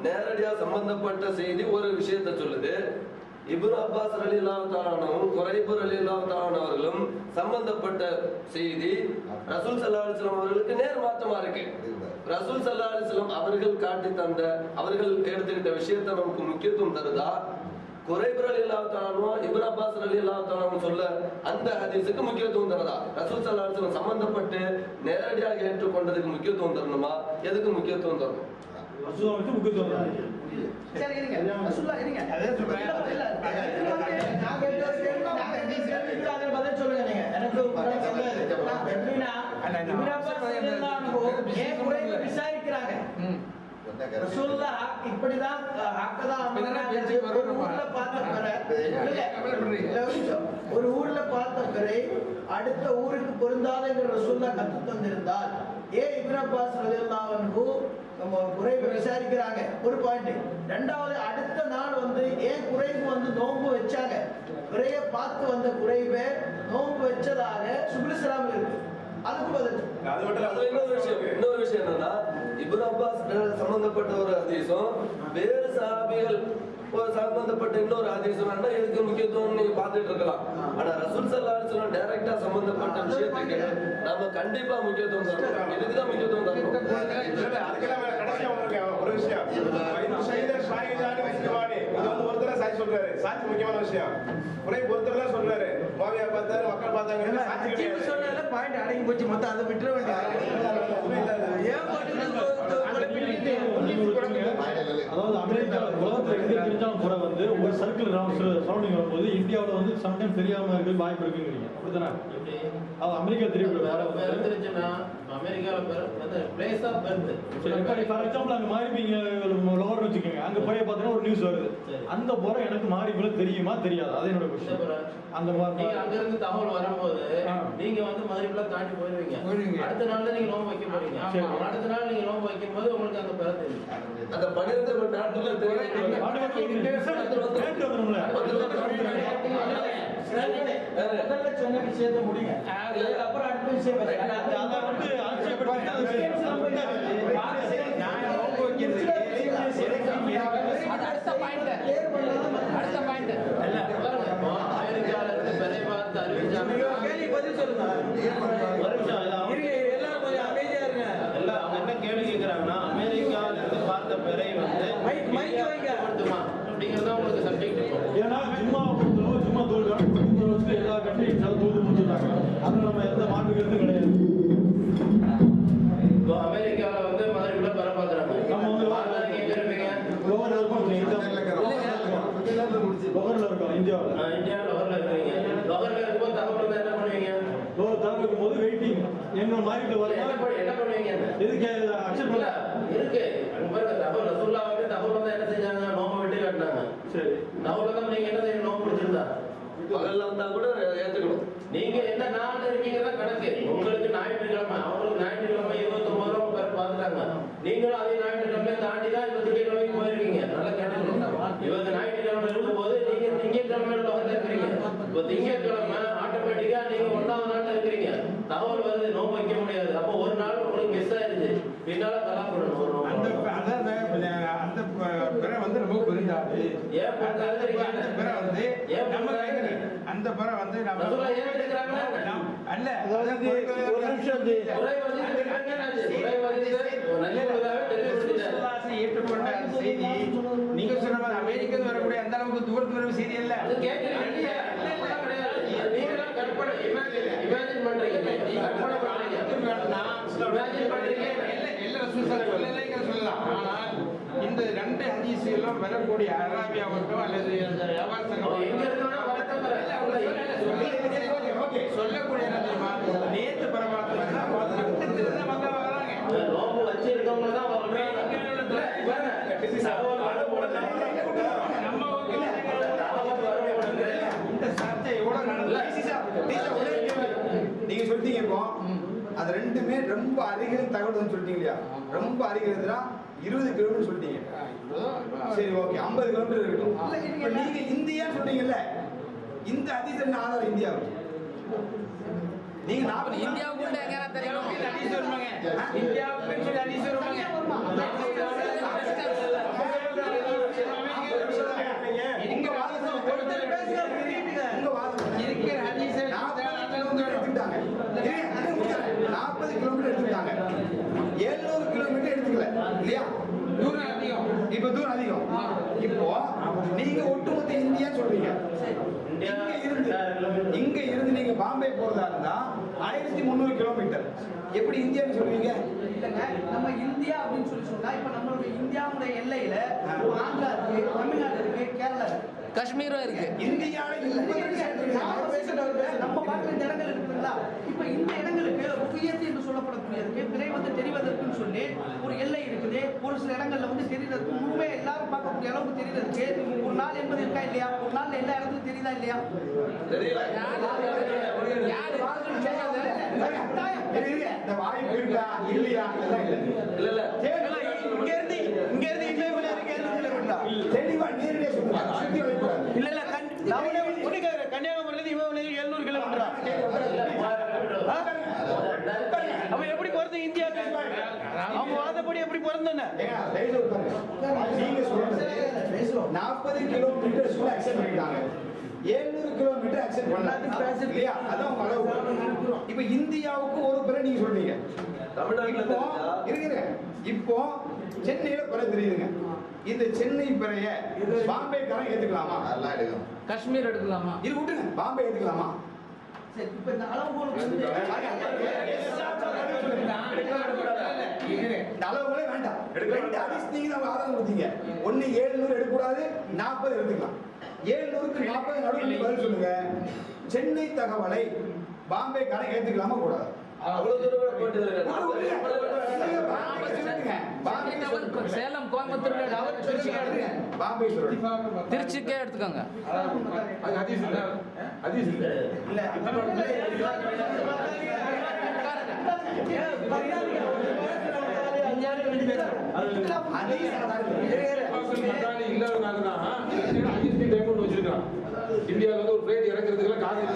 நேரடியா சம்பந்தப்பட்ட செய்தி ஒரு விஷயத்தை சொல்லுது. இப்னு அப்பாஸ் ரலியல்லாஹு தஆலா அன்ஹுவும் குரைப் ரலியல்லாஹு தஆலா அவர்களும் சம்பந்தப்பட்ட செய்தி ரசூல் ஸல்லல்லாஹு அலைஹி வஸல்லம் அவர்களுக்கு நேர் மாற்றமா இருக்கு. ரசூல் ஸல்லல்லாஹு அலைஹி வஸல்லம் அவர்கள் காட்டி தந்த அவர்கள் எடுத்துக்கிட்ட விஷயத்தை நமக்கு முக்கியத்துவம் தருதா, குரைப் ரலியல்லாஹு தஆலா இப்னு அப்பாஸ் ரலியல்லாஹு தஆலா சொல்ல அந்த ஹதீஸுக்கு முக்கியத்துவம் தருதா? ரசூல் ஸல்லல்லாஹு அலைஹி வஸல்லம் சம்பந்தப்பட்டு நேரடியாக ஏற்றுக்கொண்டதுக்கு முக்கியத்துவம் தரணுமா, எதுக்கு முக்கியத்துவம் தரணும்? ரசூலுக்கு முக்கியத்துவம் தரணும். சரி இருங்க, ரசூலுல்லாஹ் இருங்க, அதே சொல்றேன். இல்ல நான் கேட்டது பதில் சொல்லுங்க. நீங்க எனக்கு எப்படின்னா இப்னு அப்பாஸ் ரலியல்லாஹு அன்ஹு ஏன் குறைய விசாரிக்கிறாங்க? ரசூலுல்லாஹ் இப்படிதான் ஹக்கதான் ஒரு ஊர்ல பார்த்த பிறை அடுத்த ஊருக்கு பொருந்தாத ரசூலுல்லாஹ் கத்து தந்திருந்தால் ஏன் இப்னு அப்பாஸ் ரலியல்லாஹு அன்ஹு குறைவை விசாரிக்கிறாங்க? ஒரு பாயிண்ட். ரெண்டாவது, அடுத்த நாள் ஏன் குறைவு நோன்பு வச்சாங்க? குறைய பார்த்து வந்த குறைவை நோன்பு வச்சதாக சுப்ரிஸ்லாமில் இருக்கு. அதுக்கு பதில் இன்னொரு விஷயம் என்னன்னா, இப்னு அப்பாஸ் சம்பந்தப்பட்ட ஒரு ஹதீஸும் வேறு சஹாபிகள் ஒரு சம்பந்தப்பட்ட இன்னொரு ஹதீஸும் எதுக்கு முக்கியத்துவம் நீங்க பாத்துட்டு இருக்கலாம். ஆனா ரசூல் ஸல்லல்லாஹு அலைஹி வஸல்லம் டைரக்டா சம்பந்தப்பட்ட விஷயத்துக்கு நாம கண்டிப்பா முக்கியத்துவம் தரணும். இதுக்குதான் முக்கியத்துவம் தரணும். ஒரு விஷயம் ஒருத்தர் சாட்சி சொல்றாரு. சாட்சி முக்கியமான விஷயம். குறை ஒருத்தர் தான் சொல்றாரு. மாவியா பார்த்தாரு, மக்கள் பார்த்தாங்க. பாயிண்ட் அடங்கி போச்சு. மொத்தம் அதை விட்டுற அதாவது அமெரிக்கா உலகத்துல எங்க தெரிஞ்சாலும் கூட ஒரு சர்க்கிள் சரௌண்டிங் வரும்போது இந்தியாவில் சம்டைம் தெரியாம இருக்க வாய்ப்பு இருக்குங்கிறீங்க, அப்படித்தானே? அது அமெரிக்கா தெரியும். ஃபார் எக்ஸாம்பிள் அங்க மாறிப்பீங்க லோவர் வச்சுக்கோங்க, அங்க போய் பார்த்தீங்கன்னா ஒரு நியூஸ் வருது, அந்த புறம் எனக்கு மாறி தெரியுமா தெரியாது? அது என்னோட கொஸ்டின். அந்த மாதிரி அங்க இருந்து தகவல் வரும்போது நீங்க மதுரைக்குள்ள தாண்டி போயிருவீங்க. அடுத்த நாள் நீங்க நோம்பு வைக்க போறீங்க. அடுத்த நாள் நீங்க நோம்பு வைக்கும் போது உங்களுக்கு அந்த பெற தெரியும். அந்த 12 நாட்கள் சொன்ன விஷயத்தை முடிங்க. அப்புறம் அடுத்த விஷயம் பதில் சொல்லுங்க. எல்லாம் கொஞ்சம் அமைதியா இருங்க. எல்லாம் அவங்க என்ன கேள்வி கேட்கிறாங்கன்னா, அமெரிக்கால இருந்து பார்த்த பிறை மைக் வைங்க அப்படிங்கறத உங்களுக்கு சப்ஜெக்ட் இருக்கும். ஏன்னா ஜும்மா தோல்வி எல்லா கண்ட்ரியும் தோல்வி முடிச்சுட்டாங்க. அது நம்ம எந்த மாற்று கருத்தும் கிடையாது. இப்போ அமெரிக்கால மதுரைக்குள்ள பெற பாக்குறாங்க. நம்ம எங்க இருப்பீங்க? லோகர்ல இருக்கோம், இந்தியாவில். லோகர்ல இருக்கீங்க. லோகர்ல இருக்கும்போது தகவல் என்ன பண்ணுவீங்க? தகவல் இருக்கும்போது வெயிட்டிங் எங்க மாறிட்டு என்ன பண்ணுவீங்க? எதுக்கு அக்செப்ட் பண்ணல இருக்கு. தகவல் ரசூலுல்லாஹ் தகவல் என்ன செஞ்சாங்க? நோம்பு வெட்டி காட்டினாங்க. சரி, தகவல் நீங்க என்ன செய்யணும்? நோம்பு பிடிச்சிருந்தா பகல்ல வந்தா கூட ஏத்துக்கணும். நீங்க என்ன நாள் இருக்கீங்கன்னா கணக்கு. உங்களுக்கு ஞாயிற்றுக்கிழமை, அவங்களுக்கு ஞாயிற்றுக்கிழமை 29 ரூபா பேர் பார்த்துட்டாங்க. நீங்களும் அதே ஞாயிற்றுக்கிழமை தாண்டி தான் இப்ப திங்கட்கிழமைக்கு போயிருக்கீங்க. நல்லா கேட்டுக்கணும். இவங்க ஞாயிற்றுக்கிழமை இருக்கும்போது நீங்க திங்கட்கிழமையில இருக்கிறீங்க. இப்போ திங்கட்கிழமை ஆட்டோமேட்டிக்கா நீங்க 1வது நாள்ல இருக்கிறீங்க. தகவல் வருது, நோம்பு வைக்க முடியாது. அப்போ ஒரு நாள் உங்களுக்கு மிஸ் ஆயிருச்சு. பின்னால தலா போடணும். அந்த பிற ரொம்ப புரிஞ்சாது. ஏன் அந்த பிற நம்ம அல்ல ஏற்றுக்கொண்ட செய்தி நீங்க சொன்ன மாதிரி அமெரிக்கா வரக்கூடிய அந்த அளவுக்கு தூரத்துல வர செய்தி அல்ல. சொல்லலாம். ஆனால் இந்த 2 ஹதீஸ்களும் வரக்கூடிய அராபியாவட்டும் அல்லது சொல்லக்கூடிய நேற்று பரவாயில்ல நீங்க சொல்லிட்டீங்க. இப்போ அது ரெண்டுமே ரொம்ப அருகில் தகவல் சொல்லிட்டீங்க இல்லையா? ரொம்ப அருகில் 20 கிலோமீட்டர் சொல்லிட்டீங்க. சரி, ஓகே, 50 கிலோமீட்டர் இருக்கட்டும். நீங்க இந்தியா சொல்றீங்கல்ல, இந்த அதிசயம் ஆதாரம் இந்தியாவுக்கு நீங்க இந்தியாவுக்கு எங்க தெரியும்? இந்தியாவுக்கு சொல்லி தூரம் அதிகம். இப்போ நீங்க ஒட்டுமொத்த இந்தியா சொல்றீங்க. இங்க இருந்து நீங்க பாம்பே போறதா இருந்தா 1300 கிலோமீட்டர். எப்படி இந்தியான்னு சொல்றீங்க? இல்லங்க, நம்ம இந்தியா அப்படின்னு சொல்லி சொன்னா இப்ப நம்மளுடைய இந்தியாவுடைய எல்லையில ஆந்திரா இருக்கு, தமிழ்நாடு இருக்கு, கேரளா இருக்கு, காஷ்மீரும் இருக்கு. இந்தியாவில நம்ம பார்க்கிற இந்த இடங்கள் இருக்குங்களா? இப்ப இந்த இடங்களுக்கு ருகியத் என்று சொல்லப்படக்கூடியதுக்கு பிறை வந்து தெரிவதற்குன்னு சொல்லி ஒரு எல்லை இருக்குது. ஒரு சில இடங்கள்ல வந்து தெரிவதற்கு முழுமையா எல்லாரும் பார்க்கக்கூடிய அளவுக்கு தெரிவதற்கு ஒரு நாள் என்பது இருக்கா இல்லையா? ஒரு நாள்ல எல்லா இடத்துக்கும் தெரியுதா இல்லையா? இந்த வாய்ப்பு இருக்கா இல்லையா? இல்ல தெளிவா நேரடியா சொல்லுங்க. சுத்தி வைக்கூடாது. கன்னியாகுமரியிலிருந்து இவன் 700 கிலோமீட்டரா? அவன் எப்படி பிறந்த இந்தியா? அவங்க வாதப்படி எப்படி பிறந்தானே? நீங்க சொல்றது 40 கிலோமீட்டர் சொல்ல அக்செப்ட் பண்ணிட்டாங்க. 700 கிலோமீட்டர் அக்செப்ட் பண்ணாது இல்லையா? அதான் உங்க அளவு. இப்ப இந்தியாவுக்கு ஒரு பிறை நீங்க சொல்றீங்க. தமிழ்நாட்டுல இப்போ சென்னையில பிறை தெரியுதுங்க. இந்த சென்னை பிறைய பாம்பேக்காரன் ஏத்துக்கலாமா? அதெல்லாம் எடுக்கணும். காஷ்மீர் எடுக்கலாமா? இது விட்டுங்க. பாம்பே ஏத்துக்கலாமா? சரி, இப்ப இந்த அளவுகோல் வந்து இந்த அளவுகளே வேண்டாம். ரெண்டு ஹதீஸ் நீங்க தான் ஆதாரம் கொடுத்தீங்க. ஒண்ணு 700 எடுக்கக்கூடாது, 40 எடுத்துக்கலாம். 700க்கு 40 நடுவில் பதில் சொல்லுங்க. சென்னை தகவலை பாம்பேக்காரன் ஏத்துக்கலாமா கூடாது? அவ்வளவு தூரம் கூட போட்டு சேலம், கோயம்புத்தூர், பாம்பே சொல்லுங்க. திருச்சிக்கே எடுத்துக்கோங்க. இந்தியாவில் வந்து ஒரு பிளேட் இறக்குறதுக்குலாம் காரணம்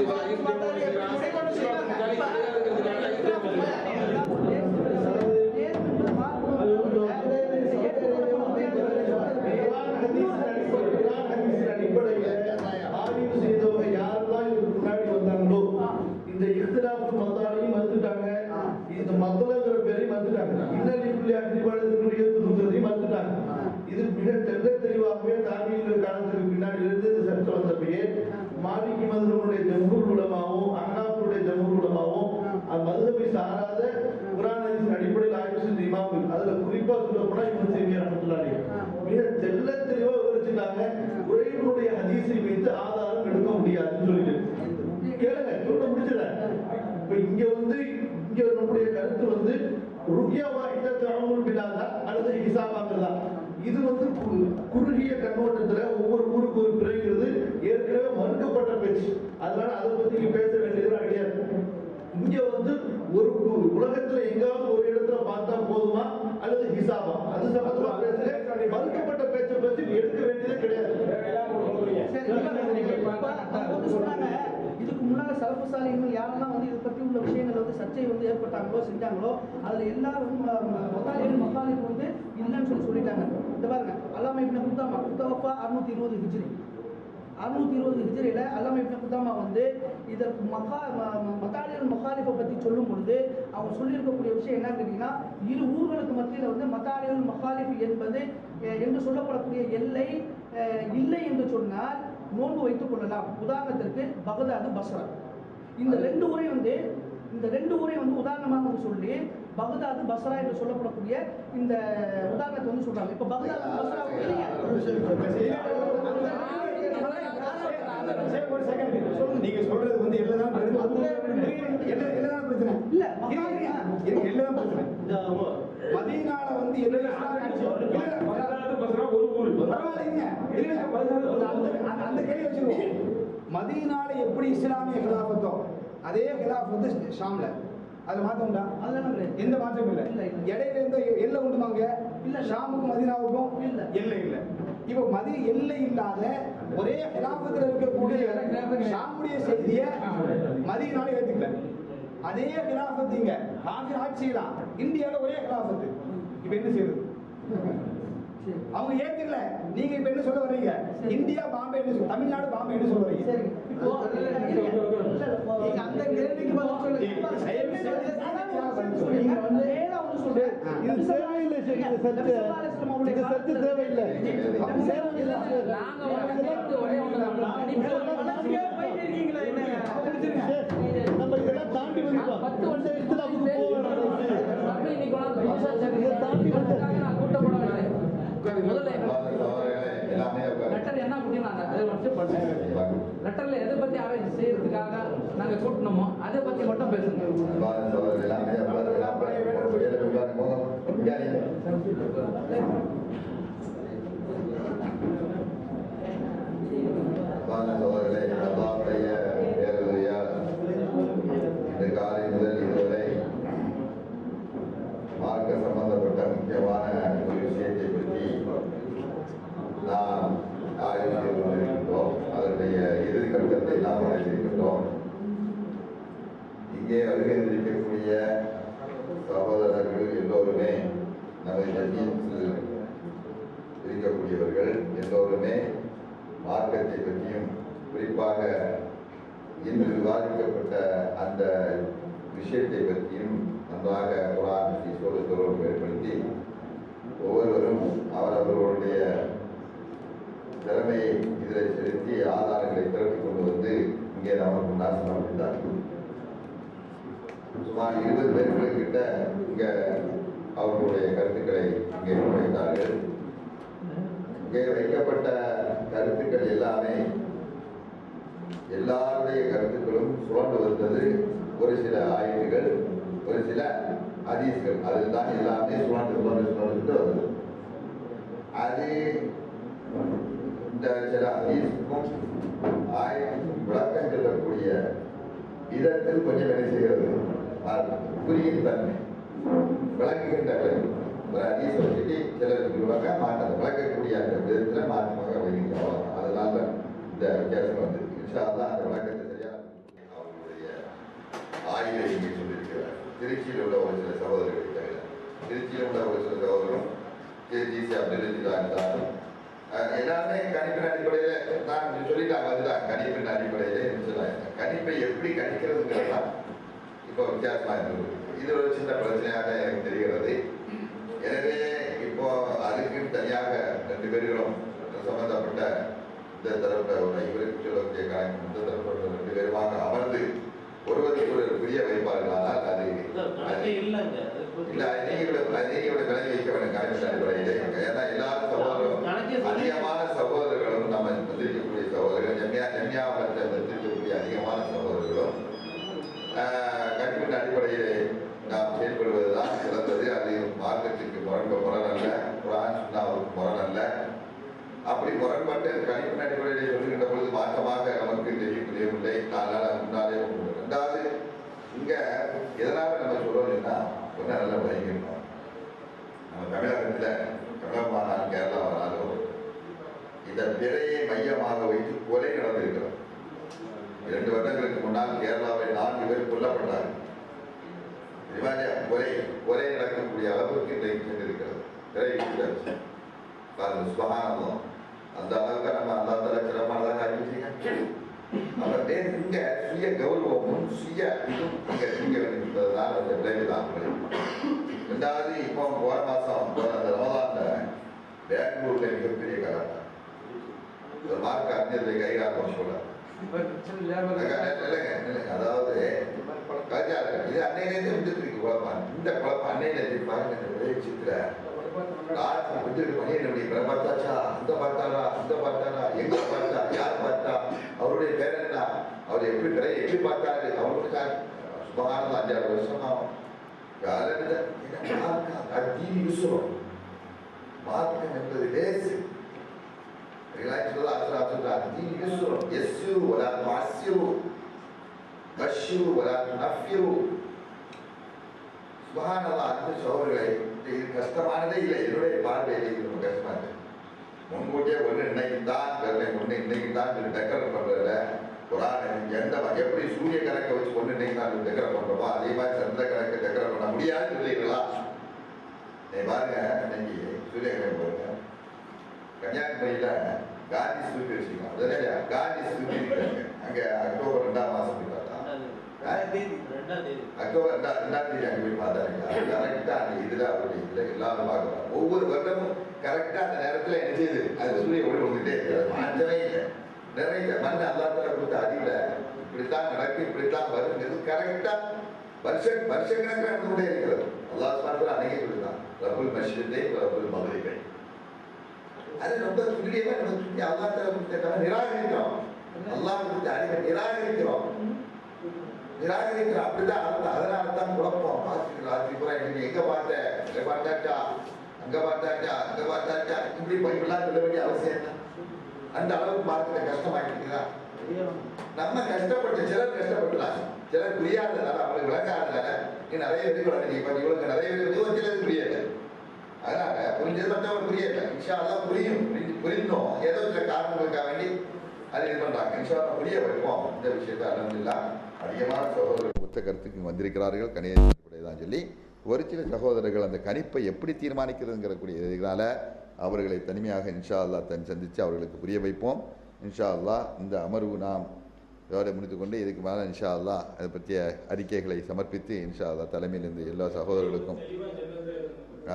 இந்த இஃப்திலாஃப் மத்தாலையும் மறுத்துட்டாங்க. இந்த மத்தலங்கிற பேரையும் மறுத்துட்டாங்க. இன்னலிக்குள்ளே அக்னிபாளத்தினுடைய துருக்கிறதையும் மறுத்துட்டாங்க. இது மிக தெல்ல தெளிவாகவே தாபியீன்கள் காலத்துக்கு பின்னாடி இருந்து இந்த சட்டம் வந்தப்பயே மாலிகி மதுரனுடைய ஜம்ஹூர் உலமாவும் அஹ்னாஃபுடைய ஜம்ஹூர் உலமாவும் மதுஹபை சாராத குர்ஆன் ஹதீஸ் அடிப்படையில் ஆய்வு செஞ்ச இமாம்கள், அதுல குறிப்பா சொல்லப்போனா இப்னு தய்மிய்யா ரஹ்மத்துல்லாஹி அலைஹி மிக தெல்ல தெளிவா விவரிச்சுட்டாங்க. குரைபுடைய ஹதீஸை வைத்து ஆதாரம் எடுக்க முடியாதுன்னு சொல்லிட்டு கேளுங்க, சொல்ல முடிச்சல. இப்ப இங்க நம்முடைய கருத்து வந்து ருக்யா வாஹிதத்து அமல் பிலாதா அல்லது ஹிசாபாங்கிறதா? இது வந்து குறுகிய கண்ணோட்டத்துல ஒவ்வொரு ஊருக்கு ஒரு பிறைங்கிறது ஏற்கனவே மறுக்கப்பட்ட பேச்சு. அதனால அதை பத்தி பேச வேண்டியது கிடையாது. இங்க வந்து ஒரு உலகத்துல எங்காவது ஒரு இடத்துல பார்த்தா போதுமா அல்லது ஹிசாபா? அது சம்பந்தமா பேசுற மறுக்கப்பட்ட பேச்சை பத்தி எடுக்க வேண்டியதே கிடையாது. இதுக்கு முன்னால சலஃபு சாலிஹீன்கள் யாரெல்லாம் வந்து இதை பற்றி உள்ள விஷயங்கள் வந்து சர்ச்சை வந்து ஏற்பட்டாங்களோ செஞ்சாங்களோ அதுல எல்லாரும் மக்காலிஃப் வந்து இல்லைன்னு சொல்லிட்டாங்க. இந்த பாருங்க, அல்லாமா இப்னு குதாமா முத்தவஃபா 620 ஹிஜ்ரி 620 ஹிஜ்ரியில அல்லாமா இப்னு குதாமா வந்து இதற்கு மத்தாலியல் முகாலிஃபை பற்றி சொல்லும் பொழுது அவங்க சொல்லியிருக்கக்கூடிய விஷயம் என்னன்னு கேட்டீங்கன்னா, இரு ஊர்களுக்கு மத்தியில் வந்து மத்தாலியல் முகாலிஃப் என்பது என்று சொல்லப்படக்கூடிய எல்லை இல்லை என்று சொன்னால் நோன்பு வைத்துக் கொள்ளலாம். உதாரணத்திற்கு பகதாது, பஸ்ரா, இந்த ரெண்டு ஊரை வந்து உதாரணமாக வந்து சொல்லி பகதாது, பஸ்ரா என்று சொல்லப்படக்கூடிய இந்த உதாரணத்தை வந்து சொல்றாங்க. இப்ப பகதாது, பஸ்ரா நீங்க சொல்றது வந்து எல்லாம் பிரச்சனை இல்ல. எல்லாம் பிரச்சனை. மதீனால வந்து அந்த கேள்வி வச்சிருக்கோம். மதீனால எப்படி இஸ்லாமிய கிலாஃபத்தோ அதே கிலாஃப் வந்து ஷாம்ல அதுல மாற்றம் உண்டா? எந்த மாற்றம் இல்லை. இடையில எந்த எல்லை உண்டுமாங்க? இல்ல. ஷாமுக்கும் மதீனாவுக்கும் எல்லை இல்லை. இப்ப எல்லை இல்லாத ஒரே கிலாஃபத்தில் இருக்கக்கூடிய ஷாமுடைய செய்தியை மதீனால ஏத்துக்கல. அதே கிலாஃபத் இங்க ஆட்சி தான் இந்தியாவில் ஒரே கிலாஃபத்து. இப்ப என்ன செய்யுது? அவங்க ஏத்துக்கல. நீங்க இப்ப என்ன சொல்ல வர்றீங்க? இந்தியா பாம்பே, தமிழ்நாடு பாம்பே என்ன சொல்ல வர்றீங்க? அந்த கேள்விக்கு பதில் சொல்லுங்க. இது தேவையில்லை. இது சர்ச்சை தேவையில்லை. நம்ம இதெல்லாம் தாண்டி வந்துட்டோம். 10 வருஷத்துக்கு இதுல அவங்க போக வேணாம். நம்ம இன்னைக்கு இதை தாண்டி வந்துட்டாங்க. நான் கூட்டப்படவில்லை. முதல்ல லெட்டர் என்ன அப்படின்னாங்க அதை மட்டும் பண்ணுங்க. லெட்டர்ல எதை பத்தி ஆராய்ச்சி செய்யறதுக்காக நாங்க கூட்டணுமோ அதை பத்தி மட்டும் பேசுங்க. காலை முதல் இதுவரை மார்க்க சம்பந்தப்பட்ட முக்கியமான ஒரு விஷயத்தை பற்றி நாம் ஆய்வு செய்து கொண்டிருக்கின்றோம். அதனுடைய இறுதி கட்டத்தை நாம் அடைந்திருக்கின்றோம். இங்கே வருகின்றிருக்கக்கூடிய சகோதரர்கள் எல்லோருமே நமது ஜமீத்தில் இருக்கக்கூடியவர்கள் எல்லோருமே மார்க்கத்தை பற்றியும் குறிப்பாக இன்று விவாதிக்கப்பட்ட அந்த விஷயத்தை பற்றியும் நன்றாக குர்ஆன் தொடர்பு ஏற்படுத்தி ஒவ்வொருவரும் அவரவர்களுடைய திறமையை இதில் செலுத்தி ஆதாரங்களை திரட்டி கொண்டு வந்து இங்கே நமக்கு முன்னால் சமர்ப்பித்தார்கள். சுமார் 20 பேர்களுக்கிட்ட இங்கே அவர்களுடைய கருத்துக்களை இங்கே முன்வைத்தார்கள். இங்கே வைக்கப்பட்ட கருத்துக்கள் எல்லாமே எல்லாருடைய கருத்துக்களும் சுழண்டு வந்தது. ஒரு சில ஆய்வுகள், ஒரு சில ஹதீஸ்கள், அதில் தான் எல்லாமே சுழண்டு வந்தது. அது இந்த சில ஹதீஸுக்கும் ஆய்வுக்கும் விளக்கம் சொல்லக்கூடிய விதத்தில் கொஞ்சம் என்ன செய்கிறது, புரியும் தன்மை விளக்குகின்ற ஒரு ஹதீஸ் வச்சுட்டு சிலருக்கு விளக்க மாட்டாங்க, விளக்கக்கூடிய அந்த விதத்தில் மாற்றமாக வைக்கிறோம். அதனால இந்த வித்தியாசம் வந்து அந்த விளக்கத்தை சரியான அவர்களுடைய ஆய்வை இங்கே சொல்லியிருக்கிறார். திருச்சியில் உள்ள ஒரு சில சகோதரர்கள் தவிர திருச்சியில் உள்ள ஒரு சில சகோதரரும் ஜிசி அப்துல் இருந்தாலும் எல்லாருமே கணிப்பின் அடிப்படையில் நான் சொல்லிட்டாங்க. அதுதான் கணிப்பின் அடிப்படையில் சொன்னாங்க. கணிப்பை எப்படி கணிக்கிறதுங்கிறதா இப்போ வித்தியாசமாக இருந்தது. இது ஒரு சின்ன பிரச்சனையாக எனக்கு தெரிகிறது. எனவே இப்போ அதுக்கு தனியாக 2 பேர்களும் சம்பந்தப்பட்ட இந்த தரப்பட்ட இவருக்கு சொல்லக்கூடிய கணக்கு இந்த தரப்பட்ட 2 பேருமாக அமர்ந்து ஒருவருக்கு ஒரு புரிய வைப்பார்களானால் அது இல்லை, நீங்களோட விலகி வைக்க வேண்டும் கணிப்பின் அடிப்படையிலே. ஏன்னா எல்லாரும் சகோதரரும் அதிகமான சகோதரர்களும் நம்ம வந்திருக்கக்கூடிய சகோதரர்கள் ஜெமியாவை வந்திருக்கக்கூடிய அதிகமான சகோதரர்களும் கணிப்பின் அடிப்படையிலே நாம் செயல்படுவதுதான் சிறந்தது. அது மார்க்கத்திற்கு முரணல்ல, குர்ஆன் சுன்னாவுக்கு முரணல்ல. அப்படி முரண்பட்டு கணிப்பின் அடிப்படையிலே சொல்லுகின்ற பொழுது மாற்றமாக நமக்கு தெரியவில்லை. 4 நாள் முன்னாலே. 2வது இங்க எதனால நம்ம சொல்லணும்னா கொஞ்சம் நல்ல வகைக்கணும். நம்ம தமிழகத்தில் தமிழகமானாலும் கேரளாவானாலும் இந்த பிறையை மையமாக வைத்து கொலை நடந்திருக்கிறோம். 2 வருடங்களுக்கு முன்னால் கேரளாவில் 4 பேர் கொல்லப்பட்டார்கள். கொலை நடக்கக்கூடிய அளவுக்கு இன்றைக்கு சென்றிருக்கிறது. பிறை சுபஹானல்லாஹ், அந்த அளவுக்கு நம்ம அல்லா தஆலா சிறப்பானதாக அறிவிச்சீங்க. அவர் இங்க சுய கௌரவமும் சுய இதுவும் இங்க இருப்பதனால் அந்த விளைவுதான். 2வது இப்போ போன மாசம் அந்த ரமலான்ல பெங்களூர்ல மிகப்பெரிய கலாட்டம். ஒரு மார்க் அறிஞர்களை கைகாலம் சொல்ல அதாவது இது அன்னையிலேருந்து வந்துட்டு இருக்கு குழப்பம். இந்த குழப்பம் அன்னையிலேருந்து பாருங்க. இந்த விளைவிச்சுக்கிற பார்த்தாச்சா, அந்த பார்த்தாரா, அந்த பார்த்தாரா, எங்க பார்த்தா, யார் பார்த்தா, அவருடைய பேர் என்ன, அவர் எப்படி பார்த்தாரு, அவருக்கு சுபஹானல்லாஹ் 5-6 வருஷம் ஆகும். மார்க்கம் என்பது லேசு. சோழர்களை இது கஷ்டமானதே இல்லை. என்னுடைய பார்வையில் இது ரொம்ப கஷ்டமா இருக்கு. முன்கூட்டியே ஒன்று இன்னைக்கு தான் டெக்கரேட் பண்றதுல குர்ஆன் எப்படி சூரிய கணக்கை வச்சு ஒன்று இன்னைக்கு தான் டெக்கரேட் பண்றோமோ அதே மாதிரி சந்திர கணக்கை டெக்கரேட் பண்ண முடியாது இல்லைங்களா? நீ பாருங்க, இன்னைக்கு சூரிய கணக்கு பாருங்க. கன்னியாகுமரியில காந்தி ஸ்மிருதி வச்சுக்கலாம். அதனால காந்தி ஸ்மிருதி இருக்காங்க. அங்க அக்டோபர் 2ஆம் மாசம் போய் பார்த்தா அக்டோபர் 2ஆம் தேதி அங்கே போய் பார்த்தாங்க. கரெக்டா அந்த இதுல அவருடைய இதுல எல்லாரும் பார்க்கலாம். ஒவ்வொரு வருடமும் கரெக்டா அந்த நேரத்துல என்ன செய்யுது, அது சூரிய ஒளி வந்துட்டே இருக்கிறது. மாற்றமே இல்லை. நிறைய மண்ணை அல்லாத்தால கொடுத்த அறிவுல இப்படித்தான் நடக்கும், இப்படித்தான் வருங்கிறது கரெக்டா வருஷக்கணக்கில் நடந்து கொண்டே இருக்கிறது. அல்லாஹ் சுப்ஹானஹு அன்னைக்கே சொல்லிதான் ரப்புல் மஷ்ரிகை ரப்புல் மக்ரிபை. அது ரொம்ப துல்லியமா நம்ம துல்லியம் அல்லாத்தால கொடுத்த நிராகரிக்கிறோம். அல்லாஹ் கொடுத்த அறிவை நிராகரிக்கிறோம். அப்படிதான் அதனால தான் குழப்பம். எங்க பார்த்தேன், இங்க பார்த்தாச்சா, அங்க பார்த்தாச்சா, அங்க பார்த்தாச்சா, இப்படி இப்படிலாம் சொல்ல வேண்டிய அவசியம் என்ன? அந்த அளவுக்கு பார்க்க கஷ்டமாக்கிட்டீங்களா? நம்ம கஷ்டப்பட்டு சிலர் கஷ்டப்பட்டுலாம், சிலர் புரியாததால அவங்களுக்கு விளக்காததால நிறைய பேர் இவங்களுக்கு நிறைய பேர் சிலருக்கு புரியல. அதனால புரிஞ்சது மற்றவங்க புரியல. இன்ஷா அல்லாஹ் புரிந்தோம். ஏதோ சில காரணங்களுக்காக வேண்டி அது இது பண்றாங்க. இன்ஷா அல்லாஹ் புரிய வைப்போம் இந்த விஷயத்தை. அல்ஹம்துலில்லாஹ் அதிகமான சகோதரர்கள் ஒத்த கருத்துக்கு வந்திருக்கிறார்கள். கணிதான் சொல்லி ஒரு சில சகோதரர்கள் அந்த கணிப்பை எப்படி தீர்மானிக்கிறதுங்கிறதுனால அவர்களை தனிமையாக இன்ஷா அல்லாஹ் சந்தித்து அவர்களுக்கு புரிய வைப்போம். இன்ஷா அல்லாஹ் இந்த அமர்வு நாம் இதோட முடித்துக்கொண்டு இதுக்கு மேலே இன்ஷா அல்லாஹ் அதை பற்றிய அறிக்கைகளை சமர்ப்பித்து இன்ஷா அல்லாஹ் தலைமையிலிருந்து எல்லா சகோதரர்களுக்கும்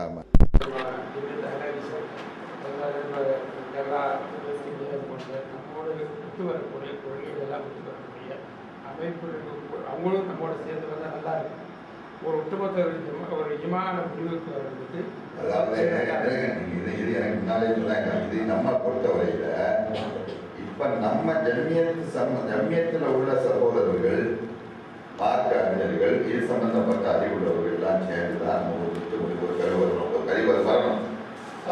ஆமாம் அவங்களும் நம்மோட சேர்ந்து வந்தால் நல்லா இருக்கு. ஒரு ஒட்டுமொத்த ஒரு நிஜமான முடிவுக்கு வர்றதுக்கு அதாவது இது எனக்கு முன்னாலே சொன்னாங்க. இது நம்ம பொறுத்தவரையில இப்ப நம்ம ஜம்மியத்தில் உள்ள சகோதரர்கள், மார்க்க அறிஞர்கள், இது சம்பந்தப்பட்ட அறிவுள்ளவர்கள் எல்லாம் சேர்ந்துதான் ஒரு கழிவு வரணும்.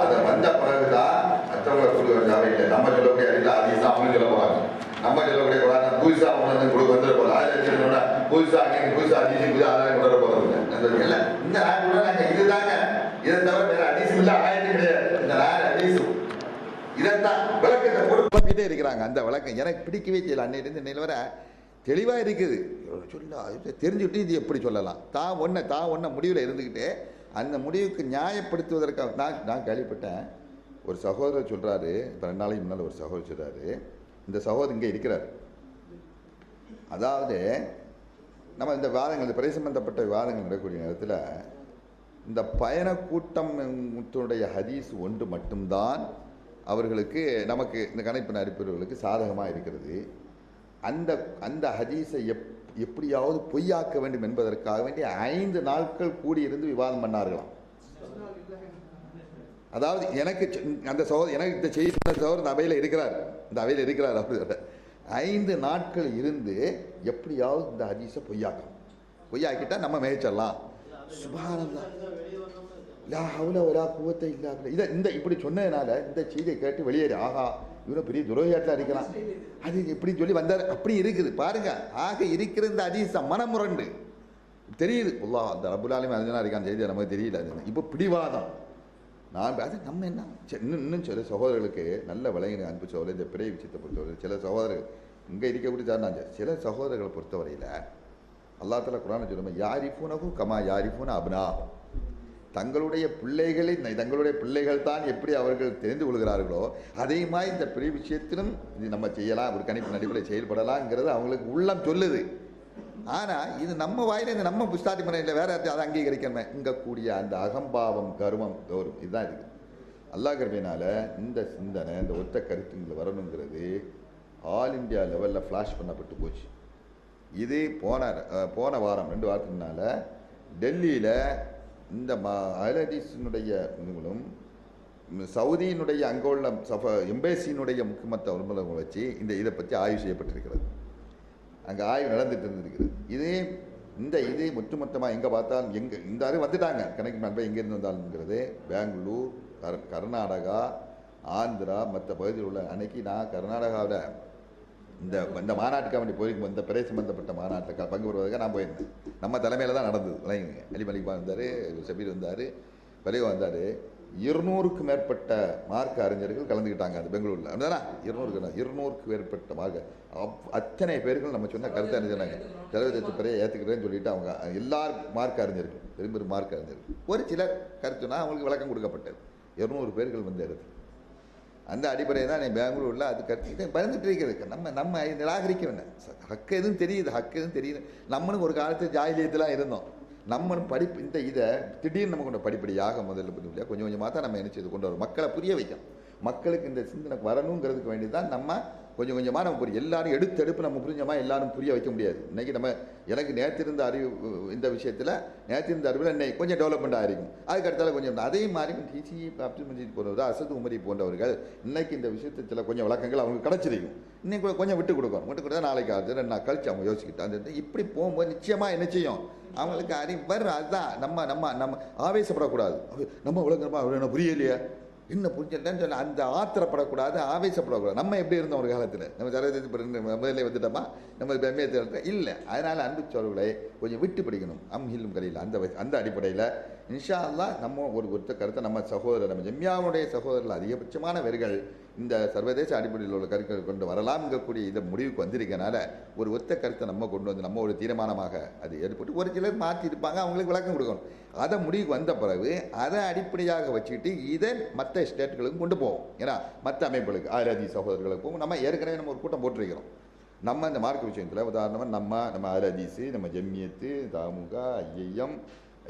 அதை வந்த பிறகுதான் மற்றவங்களை கொடுக்க தேவையில்லை. நம்ம சொல்லக்கூடிய அறிவு அதிகம் அவங்க சொல்ல போறாங்க. நம்ம சொல்லக்கூடிய கூடாது புதுசா அவங்க வந்துட போறாங்க. புதுசா புதுசா அதிசயம் புதுசா ஆதாரம் கொண்டு வர போறது இல்லை. இந்த நாட்டுல நாங்க இதுதாங்க, இதை தவிர வேற அதிசயம் இல்லை, ஆயிரம் கிடையாது. இந்த நாடு அதிசயம் இதைத்தான் விளக்கத்தை கொடுக்கிட்டே இருக்கிறாங்க. அந்த விளக்கம் எனக்கு பிடிக்கவே செய்யல. அன்னையிலிருந்து இன்னையில வர தெளிவாக இருக்குது. சொல்ல தெரிஞ்சுக்கிட்டு இது எப்படி சொல்லலாம்? தான் ஒன்றை முடிவில் இருந்துக்கிட்டு அந்த முடிவுக்கு நியாயப்படுத்துவதற்காக நான் கேள்விப்பட்டேன். ஒரு சகோதரர் சொல்கிறாரு, இப்போ 2 நாளைக்கு முன்னால் ஒரு சகோதரர் சொல்கிறாரு, இந்த சகோதரர் இங்கே இருக்கிறார். அதாவது நம்ம இந்த வாதங்கள், இந்த பிறை சம்பந்தப்பட்ட விவாதங்கள் நடக்கக்கூடிய நேரத்தில் இந்த பயண கூட்டத்துடைய ஹதீஸ் ஒன்று மட்டும்தான் அவர்களுக்கு நமக்கு இந்த கணிப்பு அடிப்பவர்களுக்கு சாதகமாக இருக்கிறது. அந்த ஹதீஸை எப்படியாவது பொய்யாக்க வேண்டும் என்பதற்காக வேண்டி 5 நாட்கள் கூடியிருந்து விவாதம் பண்ணார்களாம். அதாவது எனக்கு அந்த சகோதரர் எனக்கு இந்த செய்தி சொன்ன சகோதரர் அவையில் இருக்கிறார், இந்த அவையில் இருக்கிறார். அப்படி 5 நாட்கள் இருந்து எப்படியாவது இந்த ஹதீஸை பொய்யாக்கிட்டா நம்ம மேய்ச்சிடலாம். சுப்ஹானல்லாஹ், லா ஹவ்ல வலா குவத்த இல்லா பில்லாஹ். இந்த இப்படி சொன்னதுனால இந்த செய்தியை கேட்டு வெளியேறி, ஆகா இவரும் பெரிய துரோகியாட்டில் இருக்கிறான், அது எப்படி சொல்லி வந்தார். அப்படி இருக்குது பாருங்க. ஆக இருக்கிற இந்த ஹதீஸ் மனமுரண்டு தெரியுது. அல்லாஹ் அந்த ரப்புல் ஆலமீன் அதுனா இருக்கான் செய்தி நமக்கு தெரியல. இப்போ பிடிவாதம் அது நம்ம என்ன இன்னும் சில சகோதரர்களுக்கு நல்ல விளங்கின அன்பு சகோதரர். இந்த பிறை விஷயத்தை பொறுத்தவரை சில சகோதரர்கள் இங்கே இருக்கக்கூடிய சார்ந்தாங்க. சில சகோதரர்களை பொறுத்தவரையில் அல்லாஹ் தஆலா குர்ஆனில் சொல்லுமா, யாரிஃபூனஹு கமா யாரிஃபூன அப்னா, தங்களுடைய பிள்ளைகள் தான் எப்படி அவர்கள் தெரிந்து கொள்கிறார்களோ அதே மாதிரி இந்த பிறை விஷயத்திலும் இது நம்ம செய்யலாம், ஒரு கணிப்பு அடிப்படையில் செயல்படலாம்ங்கிறது அவங்களுக்கு உள்ளம் சொல்லுது. ஆனால் இது நம்ம வாயில இந்த நம்ம புஸ்தாட்டி முறையில் வேற அதை அங்கீகரிக்கணுமே இங்கே கூடிய அந்த அகம்பாவம், கர்வம், கௌரவம் இதுதான் இருக்குது. அல்லாஹ் கிருபையினால இந்த சிந்தனை, இந்த ஒத்த கருத்துங்களை வரணுங்கிறது ஆல் இந்தியா லெவலில் ஃப்ளாஷ் பண்ணப்பட்டு போச்சு. இது போன வாரம் 2 வாரத்துக்கு முன்னால் டெல்லியில் இந்த அஹ்லதீஸினுடைய இவங்களும் சவுதியினுடைய அங்கே உள்ள எம்பேசியினுடைய முக்கியமற்ற உறுப்பினர்கள் வச்சு இதை பற்றி ஆய்வு செய்யப்பட்டிருக்கிறது. அங்கே ஆய்வு நடந்துட்டு இருந்திருக்குது. இது ஒட்டுமொத்தமாக எங்கே பார்த்தாலும் இந்த அறிவு வந்துட்டாங்க. கணக்கு நண்பர் எங்கேருந்து வந்தாலுங்கிறது பெங்களூர், கர்நாடகா, ஆந்திரா, மற்ற பகுதியில் உள்ள அன்னைக்கு நான் கர்நாடகாவில் இந்த மாநாட்டுக்காக வேண்டி போயிருக்கும். இந்த பிறை சம்பந்தப்பட்ட மாநாட்டில் பங்கு பெறுவதற்காக நான் போயிருந்தேன். நம்ம தலைமையில் தான் நடந்தது. விளங்குங்க, அலிமலிபா வந்தார், ஷபீர் வந்தார், பலிவா வந்தார். 200க்கு மேற்பட்ட மார்க்க அறிஞர்கள் கலந்துக்கிட்டாங்க அது பெங்களூரில். அப்படின்னா 200க்கு மேற்பட்ட மார்க்க அத்தனை பேர்கள் நம்ம சொன்ன கருத்தை அறிஞராங்க. தலைவதற்கு பிறையை ஏற்றுக்கிறேன்னு சொல்லிட்டு அவங்க எல்லாரும் மார்க்க அறிஞர்கள், பெரும்பெரும் மார்க்க அறிஞர்கள். ஒரு சிலர் கருத்துனா அவங்களுக்கு விளக்கம் கொடுக்கப்பட்டது. 200 பேர்கள் வந்து எடுத்து அந்த அடிப்படையை தான் பெங்களூரில் அது கருத்து பயந்துட்டு இருக்கிறது. நம்ம நிராகரிக்க வேண்டாம். ஹக்கு எதுவும் தெரியுது. நம்மளும் ஒரு காலத்தில் ஜாயிலியத்தெலாம் இருந்தோம். நம்மளும் இதை திடீர்னு நம்ம கொண்டு படிப்படியாக முதல்ல கொஞ்சம் கொஞ்சமாக தான் நம்ம என்ன செய்து கொண்டு வரோம். மக்களை புரிய வைக்கணும். மக்களுக்கு இந்த சிந்தனை வரணுங்கிறதுக்கு வேண்டி தான் நம்ம கொஞ்சம் கொஞ்சமாக நம்ம புரியும். எல்லாரும் எடுத்தெடுப்பு நம்ம புரிஞ்சோமா எல்லாரும் புரிய வைக்க முடியாது. இன்றைக்கி எனக்கு நேற்றிருந்த அறிவு இந்த விஷயத்தில் நேற்றிருந்த அறிவில் இன்னைக்கு கொஞ்சம் டெவலப்மெண்ட் ஆகிருக்கும். அதுக்கு அடுத்தால கொஞ்சம் அதே மாதிரி டிசி அப்துல் மஜீத் போன்றவர், அசத் உமரி போன்றவர்கள் இன்னைக்கு இந்த விஷயத்தில் கொஞ்சம் விளக்கங்கள் அவங்களுக்கு கிடச்சிருக்கும். இன்னைக்கு கொஞ்சம் விட்டு கொடுத்தா நாளைக்கு ஆகுது 2 நாள் கழிச்சு அவங்க யோசிக்கிட்டு அந்த இப்படி போகும்போது நிச்சயமாக என்ன செய்யும் அவங்களுக்கு அறிவு வரும். அதுதான் நம்ம ஆவேசப்படக்கூடாது. நம்ம உலகமா என்ன புரியலையே என்ன புரிஞ்சலன்னு சொல்ல அந்த ஆத்திரப்படக்கூடாது, ஆவேசப்படக்கூடாது. நம்ம எப்படி இருந்தோம் ஒரு காலத்தில் நம்ம சரதேசி முதல்ல வந்துட்டோமா நம்ம பெருமையை இல்லை. அதனால் அன்பு சோழர்களை கொஞ்சம் விட்டு பிடிக்கணும். அம்ஹிலும் கரையில் அந்த அடிப்படையில் இன்ஷா அல்லாஹ் நம்ம ஒருத்த கருத்தை நம்ம சகோதரர் நம்ம ஜம்மியாவுடைய சகோதரர்கள் அதிகபட்சமான வரிகள் இந்த சர்வதேச அடிப்படையில் உள்ள கருத்துக்கள் கொண்டு வரலாம்ங்கக்கூடிய இதை முடிவுக்கு வந்திருக்கனால ஒரு ஒத்த கருத்தை நம்ம கொண்டு வந்து நம்ம ஒரு தீர்மானமாக அது ஏற்பட்டு ஒரு சிலர் மாற்றி இருப்பாங்க, அவங்களுக்கு விளக்கம் கொடுக்கணும். அதை முடிவுக்கு வந்த பிறகு அதை அடிப்படையாக வச்சுக்கிட்டு இதை மற்ற ஸ்டேட்டுகளுக்கும் கொண்டு போவோம். ஏன்னா மற்ற அமைப்புகளுக்கு ஆயிரதி சகோதரர்களுக்கு போகும். நம்ம ஏற்கனவே நம்ம ஒரு கூட்டம் போட்டிருக்கிறோம். நம்ம இந்த மார்க்க விஷயத்தில் உதாரணமாக நம்ம ஆயிரதீஸு நம்ம ஜம்மியத்து தாமுக ஐஎம்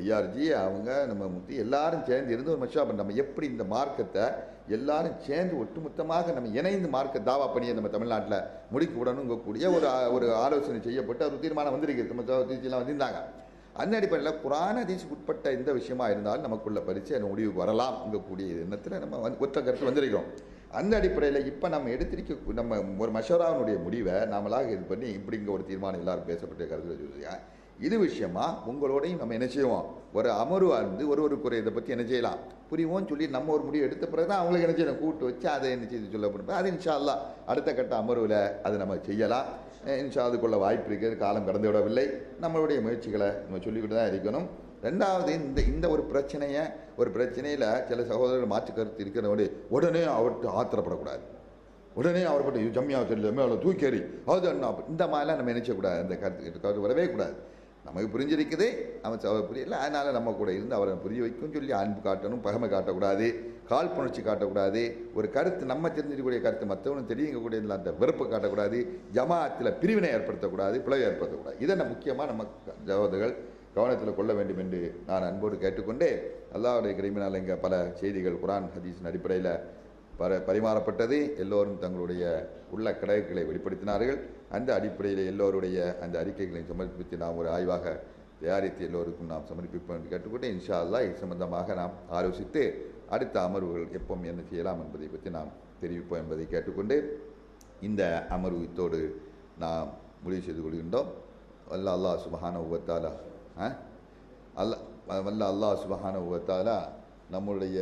ஐஆர்ஜி அவங்க நம்ம முத்தி எல்லாரும் சேர்ந்து இருந்து ஒரு மஷா பண்ண நம்ம எப்படி இந்த மார்க்கத்தை எல்லாரும் சேர்ந்து ஒட்டுமொத்தமாக நம்ம இணைந்து மார்க்க தாவா பணியை நம்ம தமிழ்நாட்டில் முடிக்க விடணுங்கக்கூடிய ஒரு ஆலோசனை செய்யப்பட்டு ஒரு தீர்மானம் வந்திருக்கு. நம்ம தீர்ச்சிலாம் வந்திருந்தாங்க. அந்த அடிப்படையில் குர்ஆன் ஹதீஸுக்கு உட்பட்ட இந்த விஷயமா இருந்தாலும் நமக்குள்ள பரிசு முடிவுக்கு வரலாம் இருக்கக்கூடிய எண்ணத்தில் நம்ம ஒத்த கருத்து வந்திருக்கிறோம். அந்த அடிப்படையில் இப்போ நம்ம எடுத்திருக்க நம்ம ஒரு மஷோராவினுடைய முடிவை நாமளாக இது பண்ணி இப்படி இங்கே ஒரு தீர்மானம் எல்லாரும் பேசப்பட்ட கருத்து சொல்லியா இது விஷயமா உங்களோடையும் நம்ம என்ன செய்வோம் ஒரு அமர்வாக இருந்து ஒரு குறை இதை பற்றி என்ன செய்யலாம் புரியுவோன்னு சொல்லி நம்ம ஒரு முடிவு எடுத்த பிறகு தான் அவங்களுக்கு என்ன செய்யணும் கூட்டு வச்சு அதை என்ன செய்து சொல்லப்படும். அது இன்ஷா அல்லாஹ் அடுத்த கட்ட அமர்வில் அதை நம்ம செய்யலாம். இன்ஷா அதுக்குள்ள வாய்ப்பு இருக்கிறது. காலம் கடந்து விடவில்லை. நம்மளுடைய முயற்சிகளை நம்ம சொல்லிக்கிட்டு தான் இருக்கணும். ரெண்டாவது இந்த ஒரு பிரச்சனையில் சில சகோதரர்கள் மாற்று கருத்து இருக்கிறவங்க உடனே அவர்கிட்ட ஆத்திரப்படக்கூடாது. உடனே அவர்கிட்ட ஜம்மியாவை சொல்லி தூக்கேறி அது என்ன இந்த மாதிரிலாம் நம்ம நினைச்சக்கூடாது. அந்த கருத்து வரவே கூடாது. நமக்கு புரிஞ்சிருக்குது அவன் புரியல, அதனால் நம்ம கூட இருந்து அவரை புரிய வைக்கும் சொல்லி அன்பு காட்டணும், பகமை காட்டக்கூடாது, காழ்ப்புணர்ச்சி காட்டக்கூடாது. ஒரு கருத்து நம்ம தெரிஞ்சிருக்கக்கூடிய கருத்து மற்றவனும் தெரியுங்கக்கூடிய அந்த வெறுப்பு காட்டக்கூடாது. ஜமாத்தில் பிரிவினை ஏற்படுத்தக்கூடாது, பிளவை ஏற்படுத்தக்கூடாது. இதை முக்கியமாக நம்ம சகோதரர்கள் கவனத்தில் கொள்ள வேண்டும் என்று நான் அன்போடு கேட்டுக்கொண்டே அல்லாஹ்வுடைய கிருபையினால் இங்கே பல செய்திகள் குர்ஆன் ஹதீஸின் அடிப்படையில் பரிமாறப்பட்டது. எல்லோரும் தங்களுடைய உள்ள கடமைகளை வெளிப்படுத்தினார்கள். அந்த அடிப்படையில் எல்லோருடைய அந்த அறிக்கைகளை சமர்ப்பித்து நாம் ஒரு ஆய்வாக தயாரித்து எல்லோருக்கும் நாம் சமர்ப்பிப்போம் என்று கேட்டுக்கொண்டு இன்ஷா அல்லாஹ் இது சம்பந்தமாக நாம் ஆலோசித்து அடுத்த அமர்வுகள் எப்போ என்ன செய்யலாம் என்பதை பற்றி நாம் தெரிவிப்போம் என்பதை கேட்டுக்கொண்டு இந்த அமர்வு இத்தோடு நாம் முடிவு செய்து கொள்கின்றோம். அல்லாஹ் சுப்ஹானஹு வ தஆலா அல்லாஹ் சுப்ஹானஹு வ தஆலா நம்முடைய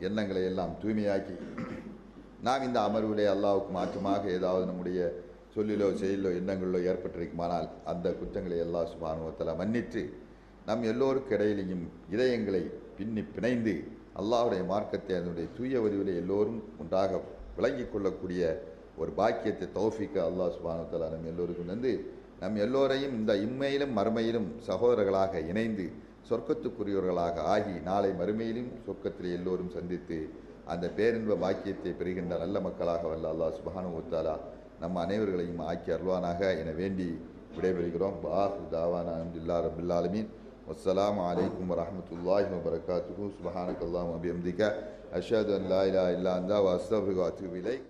எண்ணங்களை எல்லாம் தூய்மையாக்கி நாம் இந்த அமர்விலே அல்லாஹ்வுக்கு மாற்றமாக ஏதாவது நம்முடைய சொல்லிலோ செயலிலோ எண்ணங்களிலோ ஏற்பட்டிருக்குமானால் அந்த குற்றங்களை அல்லாஹ் சுப்ஹானஹு வ தஆலா மன்னித்து நம் எல்லோருக்கு இடையிலையும் இதயங்களை பிணைந்து அல்லாஹ்வுடைய மார்க்கத்தை அதனுடைய தூய வடிவிலே எல்லோரும் ஒன்றாக விளங்கிக் கொள்ளக்கூடிய ஒரு பாக்கியத்தை தௌஃபீக்கை அல்லாஹ் சுப்ஹானஹு வ தஆலா நம் எல்லோருக்கும் வந்து நம் எல்லோரையும் இந்த இம்மையிலும் மறுமையிலும் சகோதரர்களாக இணைந்து சொர்க்கத்துக்குரியவர்களாக ஆகி நாளை மறுமையிலும் சொர்க்கத்தில் எல்லோரும் சந்தித்து அந்த பேரின்ப பாக்கியத்தை பெறுகின்ற நல்ல மக்களாக வல்ல அல்லாஹ் சுப்ஹானஹு வ தஆலா நம்ம அனைவர்களையும் ஆக்கி அருள்வானாக என வேண்டி விடைபெறுகிறோம். பாஹு தாவானா அல்ஹம்துலில்லாஹி ரப்பில் ஆலமீன். வஸ்ஸலாமு அலைக்கும் வரஹ்மத்துல்லாஹி வபரகாத்துஹு. சுப்ஹானக்கல்லாஹும்ம வபிஹம்திக அஷ்ஹது அன் லா இலாஹா இல்லா அன்த வ அஸ்தக்ஃபிருக வ அத்தூபு இலைக்.